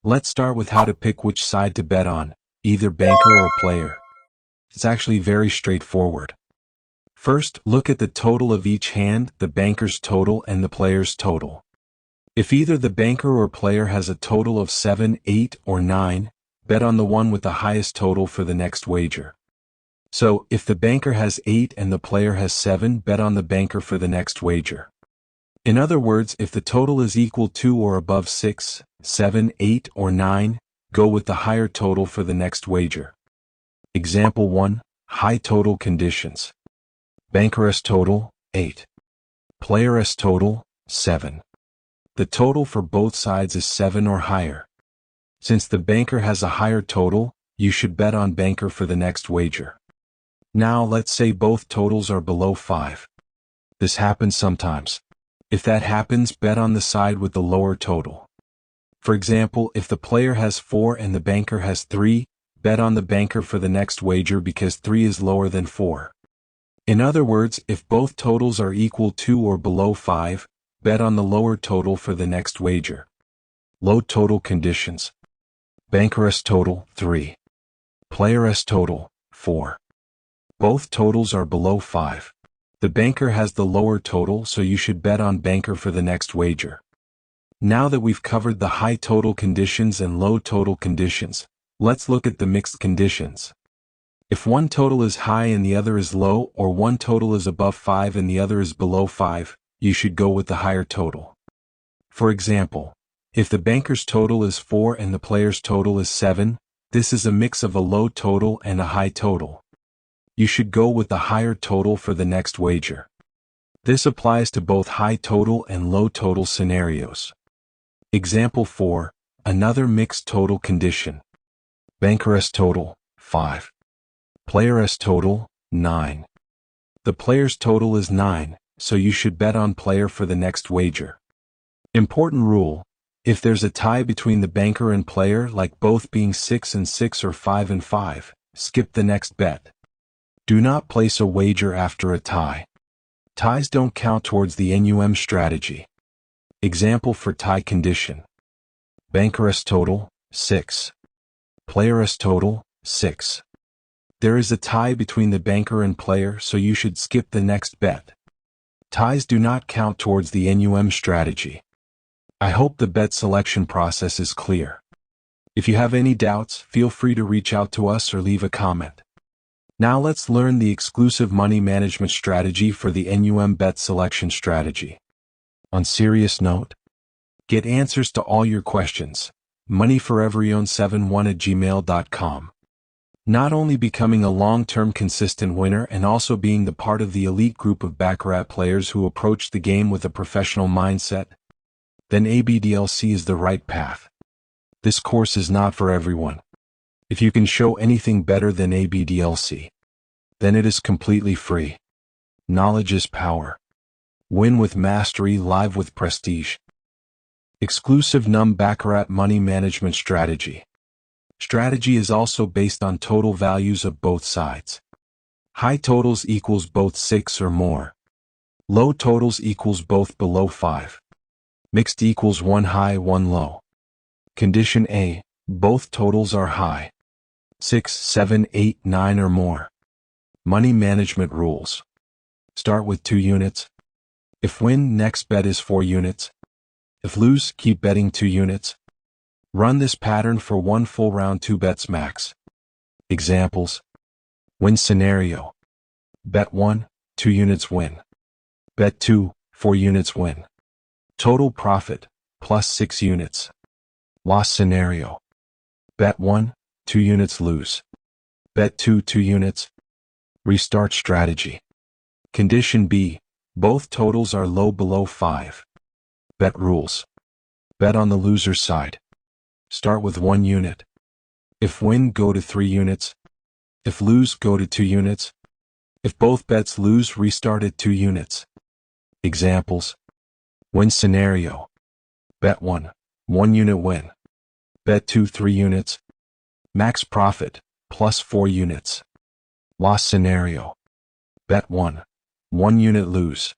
Let's start with how to pick which side to bet on, either banker or player. It's actually very straightforward. First, look at the total of each hand, the banker's total and the player's total. If either the banker or player has a total of 7, 8, or 9, bet on the one with the highest total for the next wager. So, if the banker has 8 and the player has 7, bet on the banker for the next wager. In other words, if the total is equal to or above 6, 7, 8, or 9, go with the higher total for the next wager. Example 1, high total conditions. Banker's total, 8. Player's total, 7. The total for both sides is 7 or higher. Since the banker has a higher total, you should bet on banker for the next wager. Now let's say both totals are below 5. This happens sometimes. If that happens, bet on the side with the lower total. For example, if the player has 4 and the banker has 3, bet on the banker for the next wager because 3 is lower than 4. In other words, if both totals are equal to or below 5, bet on the lower total for the next wager. Low total conditions. Banker's total, 3. Player's total, 4. Both totals are below 5. The banker has the lower total, so you should bet on banker for the next wager. Now that we've covered the high total conditions and low total conditions, let's look at the mixed conditions. If one total is high and the other is low, or one total is above 5 and the other is below 5, you should go with the higher total. For example, if the banker's total is 4 and the player's total is 7, this is a mix of a low total and a high total. You should go with the higher total for the next wager. This applies to both high total and low total scenarios. Example 4, another mixed total condition. Banker's total, 5. Player's total, 9. The player's total is 9, so you should bet on player for the next wager. Important rule: if there's a tie between the banker and player, like both being 6 and 6 or 5 and 5, skip the next bet. Do not place a wager after a tie. Ties don't count towards the NUM strategy. Example for tie condition. Banker's total, 6. Player's total, 6. There is a tie between the banker and player, so you should skip the next bet. Ties do not count towards the NUM strategy. I hope the bet selection process is clear. If you have any doubts, feel free to reach out to us or leave a comment. Now let's learn the exclusive money management strategy for the NUM bet selection strategy. On serious note, get answers to all your questions. moneyforeveryon71@gmail.com. Not only becoming a long-term consistent winner and also being the part of the elite group of Baccarat players who approach the game with a professional mindset, then ABDLC is the right path. This course is not for everyone. If you can show anything better than ABDLC, then it is completely free. Knowledge is power. Win with mastery, live with prestige. Exclusive NUM Baccarat money management strategy. Strategy is also based on total values of both sides. High totals equals both 6 or more. Low totals equals both below 5. Mixed equals 1 high, 1 low. Condition A, both totals are high. 6, 7, 8, 9 or more. Money management rules. Start with 2 units. If win, next bet is 4 units. If lose, keep betting 2 units. Run this pattern for 1 full round, 2 bets max. Examples. Win scenario. Bet 1, 2 units win. Bet 2, 4 units win. Total profit, plus 6 units. Loss scenario. Bet 1, 2 units lose. Bet 2, 2 units. Restart strategy. Condition B, both totals are low, below 5. Bet rules. Bet on the loser's side. Start with 1 unit. If win, go to 3 units. If lose, go to 2 units. If both bets lose, restart at 2 units. Examples. Win scenario. Bet 1, 1 unit win. Bet 2, 3 units. Max profit, plus 4 units. Loss scenario. Bet 1, 1 unit lose.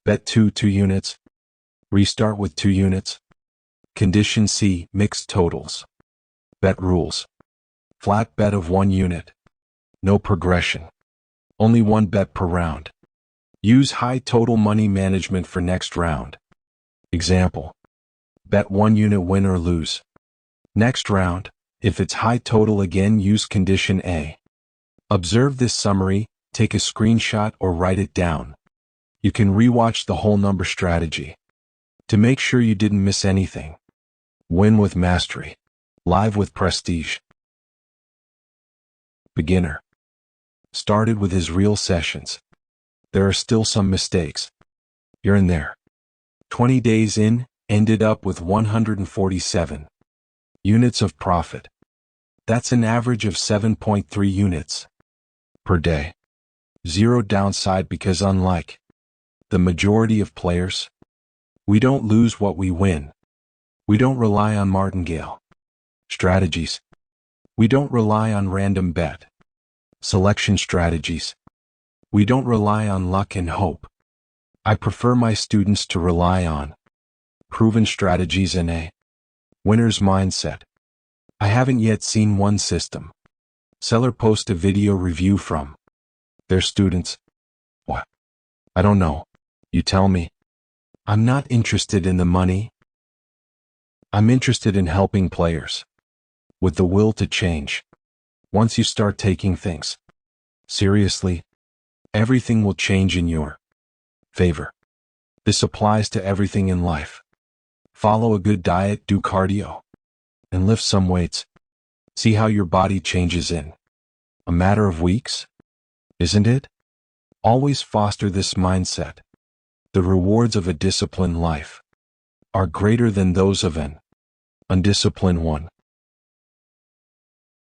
Bet 2, 2 units. Restart with 2 units. Condition C, mixed totals. Bet rules. Flat bet of 1 unit. No progression. Only 1 bet per round. Use high total money management for next round. Example. Bet 1 unit win or lose. Next round, if it's high total again, use condition A. Observe this summary, take a screenshot or write it down. You can rewatch the whole number strategy to make sure you didn't miss anything. Win with mastery. Live with prestige. Beginner. Started with his real sessions. There are still some mistakes. You're in there. 20 days in, ended up with 147 units of profit. That's an average of 7.3 units per day. Zero downside because unlike the majority of players, we don't lose what we win. We don't rely on martingale strategies. We don't rely on random bet selection strategies. We don't rely on luck and hope. I prefer my students to rely on proven strategies and a winner's mindset. I haven't yet seen one system seller post a video review from their students. What? I don't know. You tell me. I'm not interested in the money. I'm interested in helping players with the will to change. Once you start taking things seriously, everything will change in your favor. This applies to everything in life. Follow a good diet, do cardio, and lift some weights. See how your body changes in a matter of weeks, isn't it? Always foster this mindset. The rewards of a disciplined life are greater than those of an undisciplined one.